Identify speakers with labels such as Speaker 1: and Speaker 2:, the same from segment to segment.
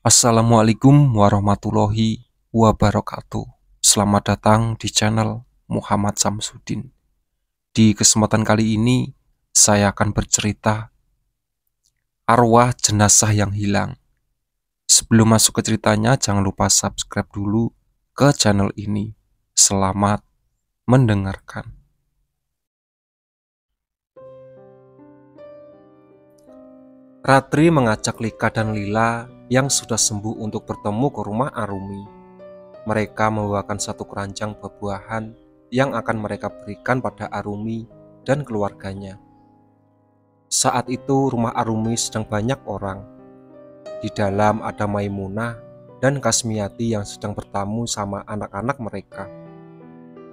Speaker 1: Assalamualaikum warahmatullahi wabarakatuh. Selamat datang di channel Muhammad Samsudin. Di kesempatan kali ini, saya akan bercerita arwah jenazah yang hilang. Sebelum masuk ke ceritanya, jangan lupa subscribe dulu ke channel ini. Selamat mendengarkan. Ratri mengajak Lika dan Lila yang sudah sembuh untuk bertemu ke rumah Arumi. Mereka membawakan satu keranjang buah-buahan yang akan mereka berikan pada Arumi dan keluarganya. Saat itu rumah Arumi sedang banyak orang. Di dalam ada Maimunah dan Kasmiati yang sedang bertamu sama anak-anak mereka.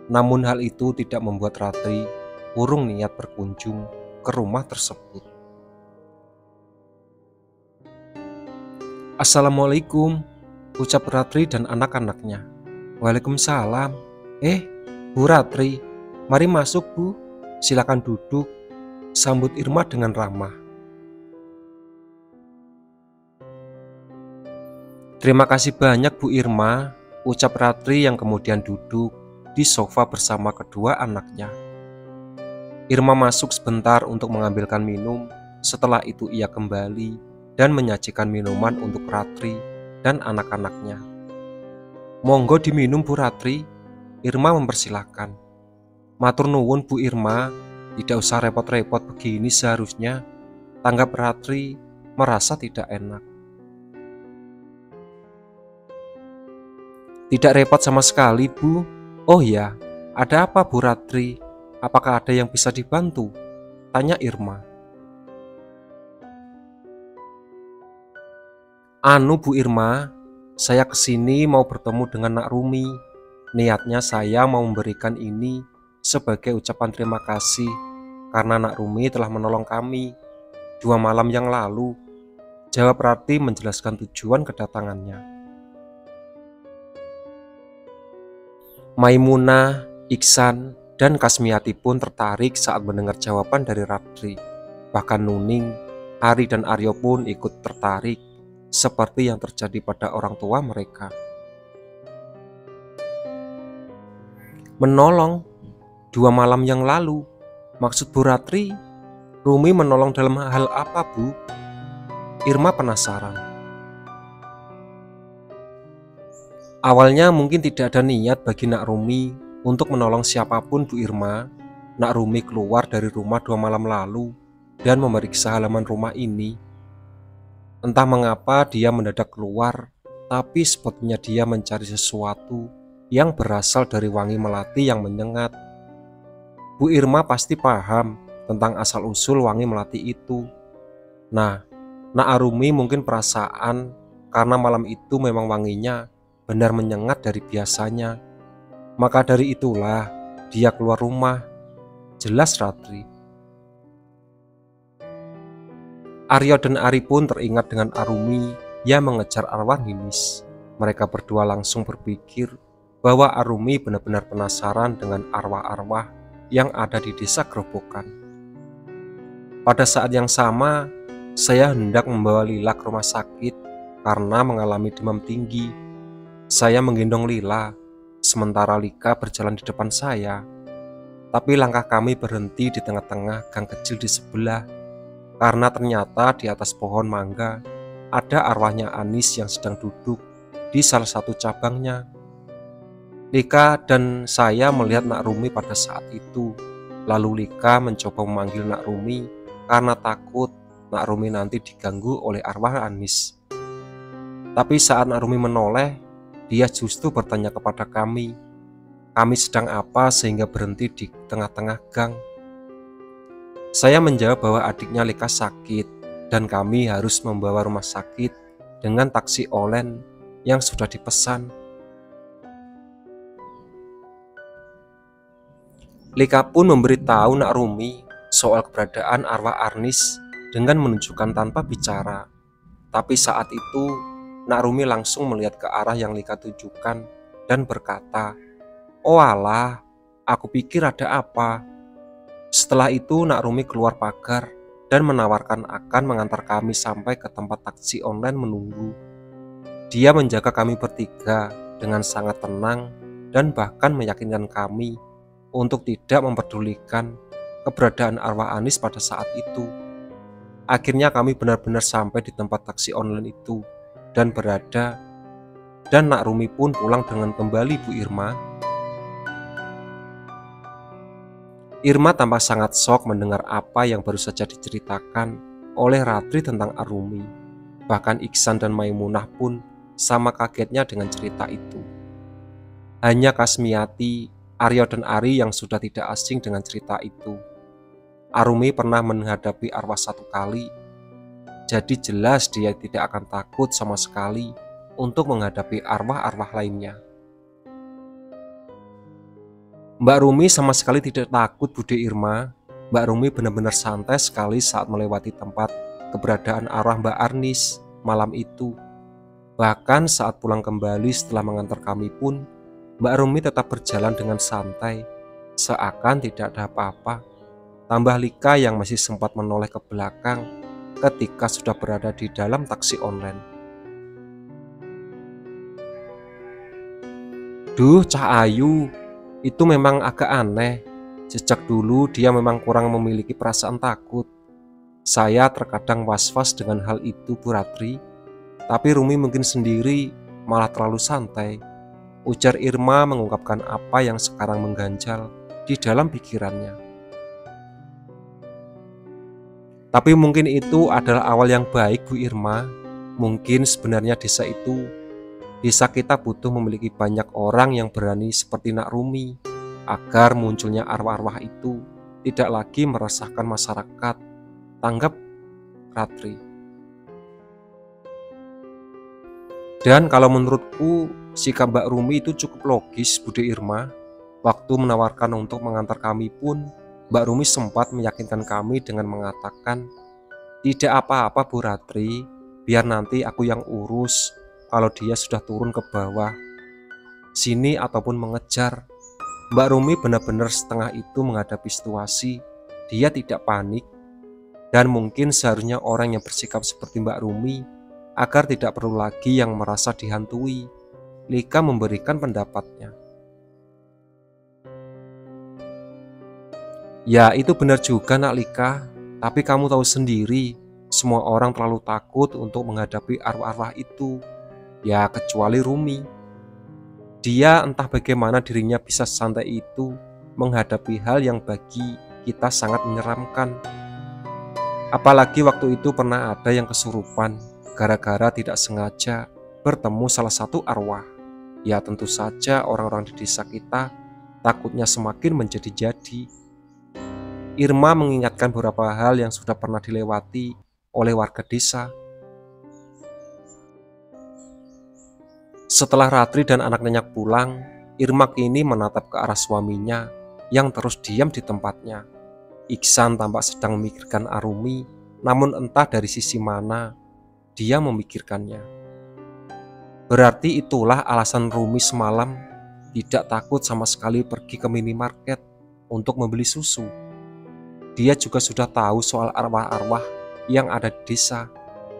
Speaker 1: Namun hal itu tidak membuat Ratri urung niat berkunjung ke rumah tersebut. Assalamualaikum, ucap Ratri dan anak-anaknya. Waalaikumsalam. Bu Ratri, mari masuk Bu, silakan duduk, sambut Irma dengan ramah. Terima kasih banyak Bu Irma, ucap Ratri yang kemudian duduk di sofa bersama kedua anaknya. Irma masuk sebentar untuk mengambilkan minum, setelah itu ia kembali dan menyajikan minuman untuk Ratri dan anak-anaknya. Monggo diminum Bu Ratri, Irma mempersilahkan. Matur nuwun Bu Irma, tidak usah repot-repot begini seharusnya, tanggap Ratri merasa tidak enak. Tidak repot sama sekali Bu. Oh ya, ada apa Bu Ratri? Apakah ada yang bisa dibantu? Tanya Irma. Anu Bu Irma, saya kesini mau bertemu dengan Nak Rumi. Niatnya saya mau memberikan ini sebagai ucapan terima kasih karena Nak Rumi telah menolong kami 2 malam yang lalu. Jawab Ratri menjelaskan tujuan kedatangannya. Maimunah, Iksan, dan Kasmiati pun tertarik saat mendengar jawaban dari Ratri. Bahkan Nuning, Ari dan Aryo pun ikut tertarik, seperti yang terjadi pada orang tua mereka. Menolong 2 malam yang lalu, maksud Bu Ratri, Rumi menolong dalam hal apa Bu? Irma penasaran. Awalnya mungkin tidak ada niat bagi Nak Rumi untuk menolong siapapun Bu Irma. Nak Rumi keluar dari rumah 2 malam lalu dan memeriksa halaman rumah ini. Entah mengapa dia mendadak keluar, tapi sepertinya dia mencari sesuatu yang berasal dari wangi melati yang menyengat. Bu Irma pasti paham tentang asal-usul wangi melati itu. Nah, Nak Arumi mungkin perasaan karena malam itu memang wanginya benar menyengat dari biasanya. Maka dari itulah dia keluar rumah. Jelas Ratri. Aryo dan Ari pun teringat dengan Arumi yang mengejar arwah Ninis. Mereka berdua langsung berpikir bahwa Arumi benar-benar penasaran dengan arwah-arwah yang ada di desa Gerobokan. Pada saat yang sama, saya hendak membawa Lila ke rumah sakit karena mengalami demam tinggi. Saya menggendong Lila, sementara Lika berjalan di depan saya. Tapi langkah kami berhenti di tengah-tengah gang kecil di sebelah. Karena ternyata di atas pohon mangga ada arwahnya Anis yang sedang duduk di salah satu cabangnya. Lika dan saya melihat Nak Rumi pada saat itu. Lalu Lika mencoba memanggil Nak Rumi karena takut Nak Rumi nanti diganggu oleh arwah Anis. Tapi saat Nak Rumi menoleh, dia justru bertanya kepada kami sedang apa sehingga berhenti di tengah-tengah gang. Saya menjawab bahwa adiknya Lika sakit dan kami harus membawa rumah sakit dengan taksi online yang sudah dipesan. Lika pun memberitahu Nak Rumi soal keberadaan arwah Anis dengan menunjukkan tanpa bicara. Tapi saat itu Nak Rumi langsung melihat ke arah yang Lika tunjukkan dan berkata, "Oh alah, aku pikir ada apa." Setelah itu Nak Rumi keluar pagar dan menawarkan akan mengantar kami sampai ke tempat taksi online menunggu. Dia menjaga kami bertiga dengan sangat tenang dan bahkan meyakinkan kami untuk tidak memperdulikan keberadaan arwah Anis pada saat itu. Akhirnya kami benar-benar sampai di tempat taksi online itu dan berada, dan Nak Rumi pun pulang dengan kembali Bu Irma. Irma tampak sangat shock mendengar apa yang baru saja diceritakan oleh Ratri tentang Arumi. Bahkan Iksan dan Maimunah pun sama kagetnya dengan cerita itu. Hanya Kasmiati, Aryo dan Ari yang sudah tidak asing dengan cerita itu. Arumi pernah menghadapi arwah 1 kali, jadi jelas dia tidak akan takut sama sekali untuk menghadapi arwah-arwah lainnya. Mbak Rumi sama sekali tidak takut, Bude Irma. Mbak Rumi benar-benar santai sekali saat melewati tempat keberadaan arwah Mbak Arnis malam itu. Bahkan saat pulang kembali setelah mengantar kami pun, Mbak Rumi tetap berjalan dengan santai, seakan tidak ada apa-apa. Tambah Lika yang masih sempat menoleh ke belakang ketika sudah berada di dalam taksi online. Duh, Cah Ayu, itu memang agak aneh. Sejak dulu dia memang kurang memiliki perasaan takut. Saya terkadang was-was dengan hal itu, Bu Ratri. Tapi Rumi mungkin sendiri malah terlalu santai, ujar Irma mengungkapkan apa yang sekarang mengganjal di dalam pikirannya. Tapi mungkin itu adalah awal yang baik, Bu Irma. Mungkin sebenarnya desa kita butuh memiliki banyak orang yang berani seperti Nak Rumi, agar munculnya arwah-arwah itu tidak lagi meresahkan masyarakat, tanggap Ratri. Dan kalau menurutku sikap Mbak Rumi itu cukup logis, Bude Irma. Waktu menawarkan untuk mengantar kami pun, Mbak Rumi sempat meyakinkan kami dengan mengatakan, "Tidak apa-apa Bu Ratri, biar nanti aku yang urus kalau dia sudah turun ke bawah sini ataupun mengejar." Mbak Rumi benar-benar setengah itu menghadapi situasi. Dia tidak panik, dan mungkin seharusnya orang yang bersikap seperti Mbak Rumi agar tidak perlu lagi yang merasa dihantui. Lika memberikan pendapatnya. Ya, itu benar juga Nak Lika, tapi kamu tahu sendiri, semua orang terlalu takut untuk menghadapi arwah-arwah itu. Ya, kecuali Rumi. Dia entah bagaimana dirinya bisa santai itu menghadapi hal yang bagi kita sangat menyeramkan. Apalagi waktu itu pernah ada yang kesurupan gara-gara tidak sengaja bertemu salah satu arwah. Ya tentu saja orang-orang di desa kita takutnya semakin menjadi-jadi. Irma mengingatkan beberapa hal yang sudah pernah dilewati oleh warga desa. Setelah Ratri dan anak nenyak pulang, Irma kini menatap ke arah suaminya yang terus diam di tempatnya. Iksan tampak sedang memikirkan Arumi, namun entah dari sisi mana dia memikirkannya. Berarti itulah alasan Rumi semalam tidak takut sama sekali pergi ke minimarket untuk membeli susu. Dia juga sudah tahu soal arwah-arwah yang ada di desa,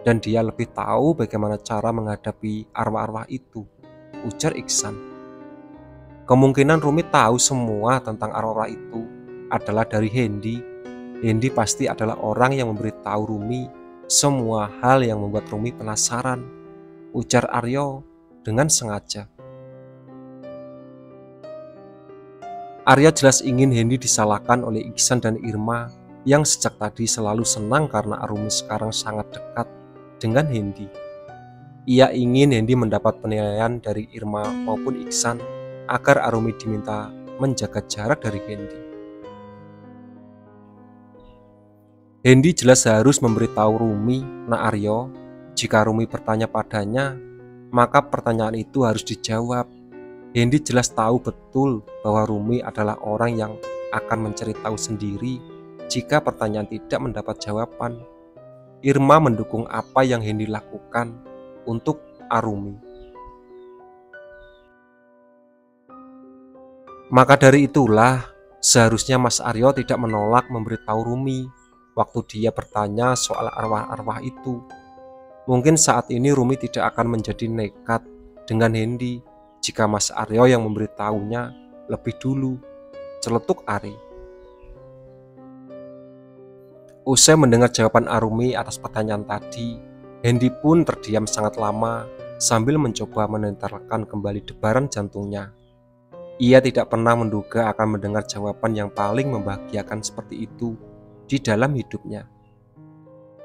Speaker 1: dan dia lebih tahu bagaimana cara menghadapi arwah-arwah itu, ujar Iksan. Kemungkinan Rumi tahu semua tentang arwah-arwah itu adalah dari Hendi. Hendi pasti adalah orang yang memberitahu Rumi semua hal yang membuat Rumi penasaran, ujar Aryo dengan sengaja. Aryo jelas ingin Hendi disalahkan oleh Iksan dan Irma yang sejak tadi selalu senang karena Arumi sekarang sangat dekat dengan Hendi. Ia ingin Hendi mendapat penilaian dari Irma maupun Iksan agar Arumi diminta menjaga jarak dari Hendi. Hendi jelas harus memberitahu Rumi, Nak Aryo. Jika Rumi bertanya padanya, maka pertanyaan itu harus dijawab. Hendi jelas tahu betul bahwa Rumi adalah orang yang akan mencari tahu sendiri jika pertanyaan tidak mendapat jawaban. Irma mendukung apa yang Hendi lakukan untuk Arumi. Maka dari itulah seharusnya Mas Aryo tidak menolak memberitahu Rumi waktu dia bertanya soal arwah-arwah itu. Mungkin saat ini Rumi tidak akan menjadi nekat dengan Hendy jika Mas Aryo yang memberitahunya lebih dulu, celetuk Ari. Usai mendengar jawaban Arumi atas pertanyaan tadi, Hendy pun terdiam sangat lama sambil mencoba menentarkan kembali debaran jantungnya. Ia tidak pernah menduga akan mendengar jawaban yang paling membahagiakan seperti itu di dalam hidupnya.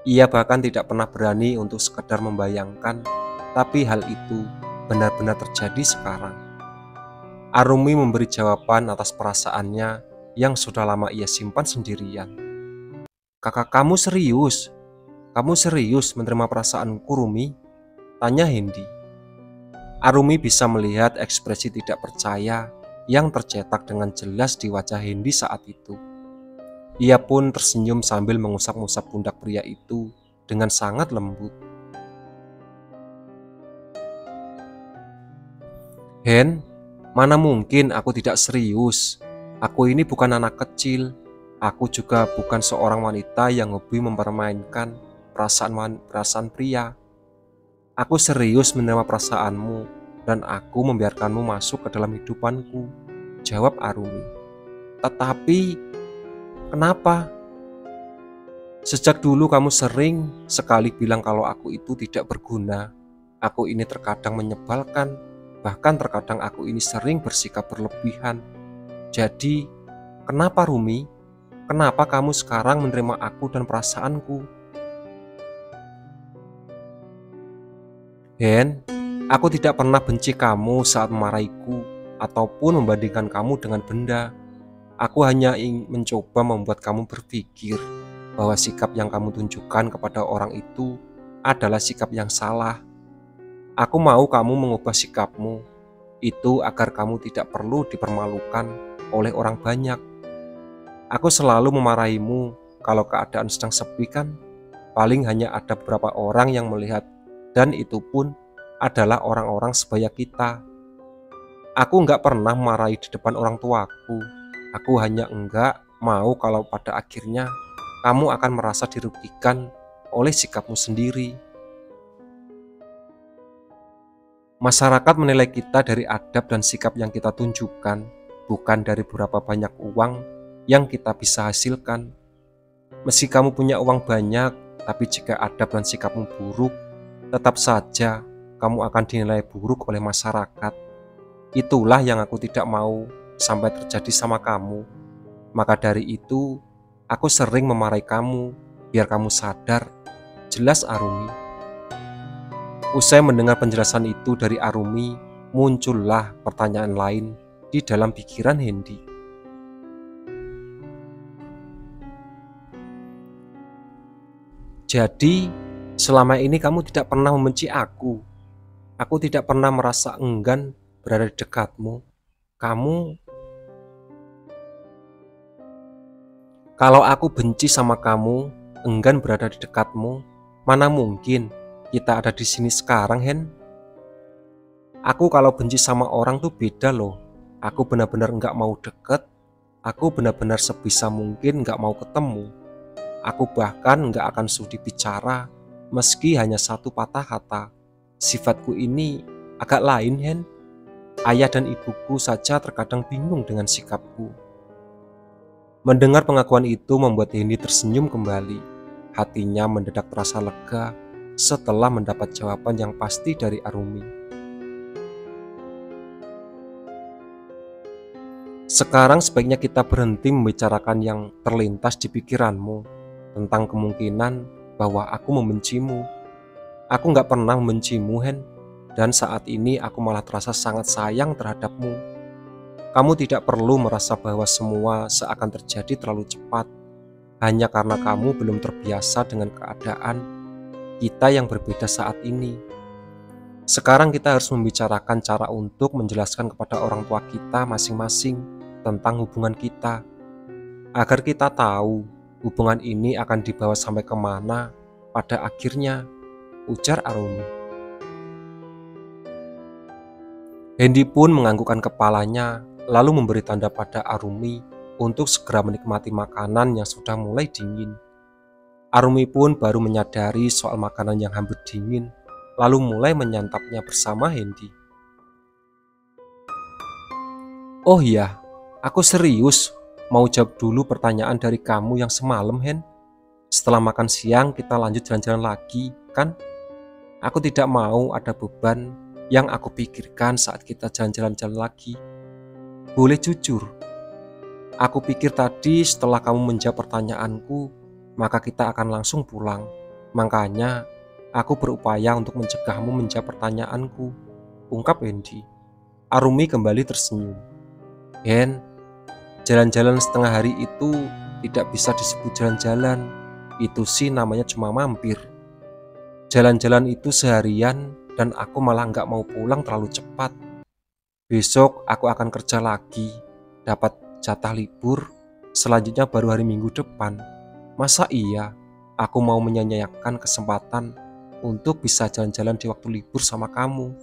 Speaker 1: Ia bahkan tidak pernah berani untuk sekedar membayangkan, tapi hal itu benar-benar terjadi sekarang. Arumi memberi jawaban atas perasaannya yang sudah lama ia simpan sendirian. "Kakak kamu serius? Kamu serius menerima perasaanku, Rumi?" tanya Hendy. Arumi bisa melihat ekspresi tidak percaya yang tercetak dengan jelas di wajah Hendy saat itu. Ia pun tersenyum sambil mengusap-ngusap pundak pria itu dengan sangat lembut. "Hen, mana mungkin aku tidak serius? Aku ini bukan anak kecil. Aku juga bukan seorang wanita yang hobi mempermainkan perasaan pria. Aku serius menerima perasaanmu dan aku membiarkanmu masuk ke dalam hidupanku," jawab Arumi. "Tetapi kenapa? Sejak dulu kamu sering sekali bilang kalau aku itu tidak berguna. Aku ini terkadang menyebalkan, bahkan terkadang aku ini sering bersikap berlebihan. Jadi, kenapa Rumi? Kenapa kamu sekarang menerima aku dan perasaanku?" "Hen, aku tidak pernah benci kamu saat memarahiku ataupun membandingkan kamu dengan benda. Aku hanya ingin mencoba membuat kamu berpikir bahwa sikap yang kamu tunjukkan kepada orang itu adalah sikap yang salah. Aku mau kamu mengubah sikapmu itu agar kamu tidak perlu dipermalukan oleh orang banyak. Aku selalu memarahimu kalau keadaan sedang sepi kan? Paling hanya ada beberapa orang yang melihat dan itu pun adalah orang-orang sebaya kita. Aku nggak pernah marahi di depan orang tuaku. Aku hanya enggak mau kalau pada akhirnya kamu akan merasa dirugikan oleh sikapmu sendiri. Masyarakat menilai kita dari adab dan sikap yang kita tunjukkan, bukan dari berapa banyak uang yang kita bisa hasilkan. Meski kamu punya uang banyak, tapi jika adab dan sikapmu buruk, tetap saja kamu akan dinilai buruk oleh masyarakat. Itulah yang aku tidak mau sampai terjadi sama kamu. Maka dari itu, aku sering memarahi kamu biar kamu sadar, jelas Arumi. Usai mendengar penjelasan itu dari Arumi, muncullah pertanyaan lain di dalam pikiran Hendy. "Jadi, selama ini kamu tidak pernah membenci aku. Aku tidak pernah merasa enggan berada di dekatmu. Kalau aku benci sama kamu, enggan berada di dekatmu, mana mungkin kita ada di sini sekarang, Hen? Aku kalau benci sama orang tuh beda loh. Aku benar-benar nggak mau deket. Aku benar-benar sebisa mungkin nggak mau ketemu. Aku bahkan nggak akan sudi bicara, meski hanya satu patah kata. Sifatku ini agak lain, Hen. Ayah dan ibuku saja terkadang bingung dengan sikapku." Mendengar pengakuan itu membuat Hendy tersenyum kembali. Hatinya mendadak terasa lega setelah mendapat jawaban yang pasti dari Arumi. "Sekarang sebaiknya kita berhenti membicarakan yang terlintas di pikiranmu tentang kemungkinan bahwa aku membencimu. Aku nggak pernah membencimu, Hen, dan saat ini aku malah terasa sangat sayang terhadapmu. Kamu tidak perlu merasa bahwa semua seakan terjadi terlalu cepat, hanya karena kamu belum terbiasa dengan keadaan kita yang berbeda saat ini. Sekarang kita harus membicarakan cara untuk menjelaskan kepada orang tua kita masing-masing tentang hubungan kita, agar kita tahu hubungan ini akan dibawa sampai kemana pada akhirnya," ujar Arumi. Hendy pun menganggukkan kepalanya, lalu memberi tanda pada Arumi untuk segera menikmati makanan yang sudah mulai dingin. Arumi pun baru menyadari soal makanan yang hampir dingin, lalu mulai menyantapnya bersama Hendy. Oh iya, aku serius mau jawab dulu pertanyaan dari kamu yang semalam, Hen. Setelah makan siang kita lanjut jalan-jalan lagi, kan? Aku tidak mau ada beban yang aku pikirkan saat kita jalan-jalan lagi. Boleh jujur, aku pikir tadi setelah kamu menjawab pertanyaanku, maka kita akan langsung pulang. Makanya aku berupaya untuk mencegahmu menjawab pertanyaanku, ungkap Hendy. Arumi kembali tersenyum. Hen, jalan-jalan setengah hari itu tidak bisa disebut jalan-jalan. Itu sih namanya cuma mampir. Jalan-jalan itu seharian dan aku malah nggak mau pulang terlalu cepat. Besok aku akan kerja lagi, dapat jatah libur, selanjutnya baru hari Minggu depan. Masa iya aku mau menyanyiakan kesempatan untuk bisa jalan-jalan di waktu libur sama kamu?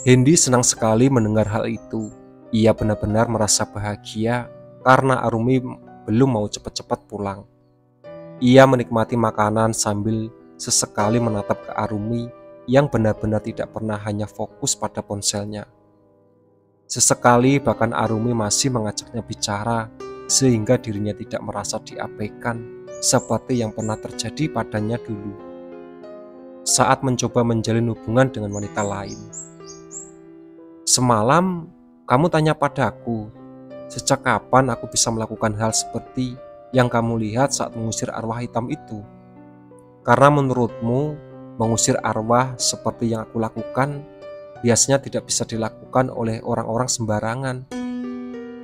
Speaker 1: Hendy senang sekali mendengar hal itu. Ia benar-benar merasa bahagia karena Arumi belum mau cepat-cepat pulang. Ia menikmati makanan sambil sesekali menatap ke Arumi yang benar-benar tidak pernah hanya fokus pada ponselnya. Sesekali bahkan Arumi masih mengajaknya bicara sehingga dirinya tidak merasa diabaikan seperti yang pernah terjadi padanya dulu saat mencoba menjalin hubungan dengan wanita lain. Semalam kamu tanya padaku, sejak kapan aku bisa melakukan hal seperti yang kamu lihat saat mengusir arwah hitam itu? Karena menurutmu mengusir arwah seperti yang aku lakukan biasanya tidak bisa dilakukan oleh orang-orang sembarangan.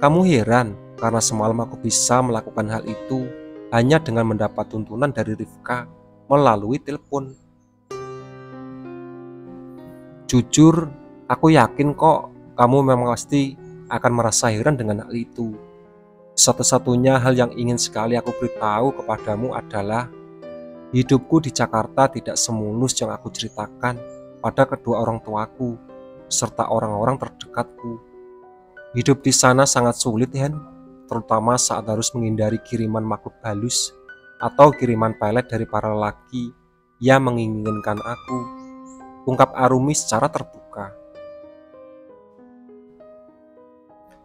Speaker 1: Kamu heran karena semalam aku bisa melakukan hal itu hanya dengan mendapat tuntunan dari Rifka melalui telepon. Jujur, aku yakin kok kamu memang pasti akan merasa heran dengan hal itu. Satu-satunya hal yang ingin sekali aku beritahu kepadamu adalah hidupku di Jakarta tidak semulus yang aku ceritakan pada kedua orang tuaku serta orang-orang terdekatku. Hidup di sana sangat sulit, Hen, terutama saat harus menghindari kiriman makhluk halus atau kiriman pelet dari para lelaki yang menginginkan aku, ungkap Arumi secara terbuka.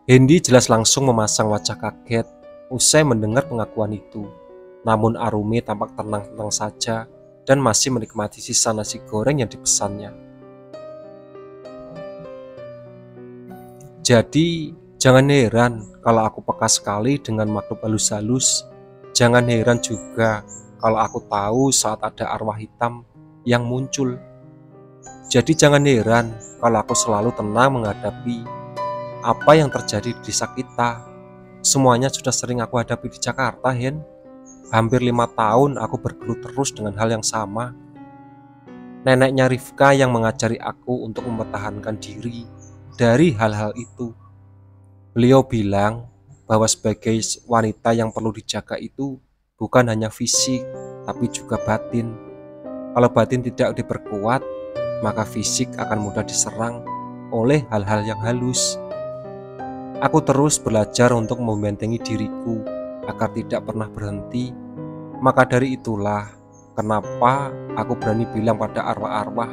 Speaker 1: Hendy jelas langsung memasang wajah kaget usai mendengar pengakuan itu. Namun Arumi tampak tenang-tenang saja dan masih menikmati sisa nasi goreng yang dipesannya. Jadi, jangan heran kalau aku peka sekali dengan makhluk halus-halus. Jangan heran juga kalau aku tahu saat ada arwah hitam yang muncul. Jadi jangan heran kalau aku selalu tenang menghadapi apa yang terjadi di desa kita. Semuanya sudah sering aku hadapi di Jakarta, Hen. Hampir 5 tahun aku bergelut terus dengan hal yang sama. Neneknya Rifka yang mengajari aku untuk mempertahankan diri dari hal-hal itu. Beliau bilang bahwa sebagai wanita yang perlu dijaga itu bukan hanya fisik, tapi juga batin. Kalau batin tidak diperkuat, maka fisik akan mudah diserang oleh hal-hal yang halus. Aku terus belajar untuk membentengi diriku agar tidak pernah berhenti. Maka dari itulah kenapa aku berani bilang pada arwah-arwah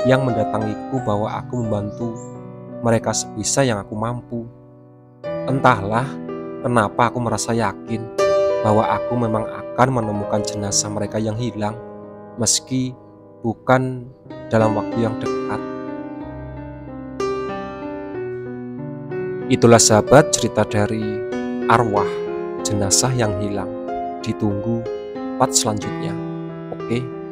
Speaker 1: yang mendatangiku bahwa aku membantu mereka sebisa yang aku mampu. Entahlah kenapa aku merasa yakin bahwa aku memang akan menemukan jenazah mereka yang hilang, meski bukan dalam waktu yang dekat. Itulah sahabat cerita dari arwah jenazah yang hilang. Ditunggu part selanjutnya. Oke.